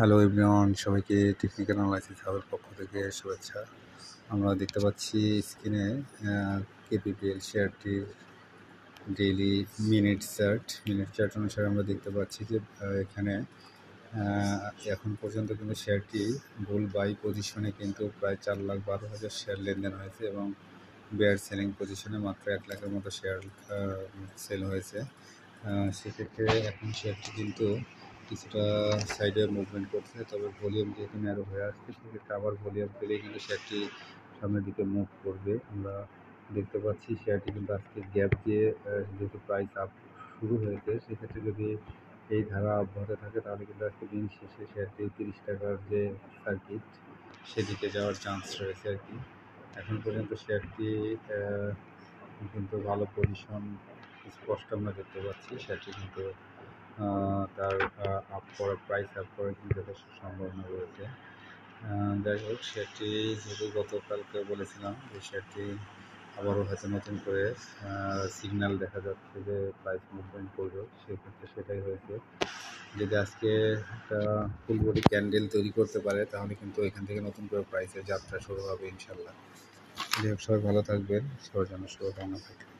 Hello everyone, সবাইকে technical analysis হাবের পক্ষ থেকে শুভেচ্ছা। আমরা দেখতে পাচ্ছি স্ক্রিনে কেপিপিএল শেয়ারটির ডেইলি মিনিট চার্ট অনুসারে আমরা দেখতে পাচ্ছি যে এখানে এখন পর্যন্ত কিন্তু শেয়ারটি বুল বাই পজিশনে কিন্তু প্রায় 4,12,000 শেয়ার লেনদেন হয়েছে এবং বেয়ার সেলিং পজিশনে মাত্র 1 লাখের মতো শেয়ার সেল হয়েছে। সেক্ষেত্রে এখন শেয়ারটি কিন্তু কিছুটা সাইডে মুভমেন্ট করছে, তবে ভলিউম যেহেতু ন্যারো হয়ে আসছে সেক্ষেত্রে আবার ভলিউম পেলেই কিন্তু শেয়ারটি সামনের দিকে মুভ করবে। আমরা দেখতে পাচ্ছি শেয়ারটি কিন্তু আজকে গ্যাপ দিয়ে যেহেতু প্রাইস আপ শুরু হয়েছে, সেক্ষেত্রে যদি এই ধারা অব্যাহত থাকে তাহলে কিন্তু আজকে দিন শেষে শেয়ারটি 30 টাকার যে সার্কিট সেদিকে যাওয়ার চান্স রয়েছে আর কি। এখন পর্যন্ত শেয়ারটি কিন্তু ভালো পজিশন স্পষ্ট আমরা দেখতে পাচ্ছি। শেয়ারটি কিন্তু তার প্রাইস আপ করার কিন্তু যথেষ্ট সম্ভাবনা রয়েছে। যাই হোক, শেয়ারটি যেহেতু গতকালকে বলেছিলাম যে শেয়ারটি আবারও হয়তো নতুন করে সিগন্যাল দেখা যাচ্ছে যে প্রাইস মুভমেন্ট করবে, সেক্ষেত্রে সেটাই হয়েছে। যদি আজকে একটা ফুল বডি ক্যান্ডেল তৈরি করতে পারে তাহলে কিন্তু এখান থেকে নতুন করে প্রাইসের যাত্রা শুরু হবে ইনশাল্লাহ। যাই হোক, সবাই ভালো থাকবেন, সবার জন্য শুভকামনা থাকবে।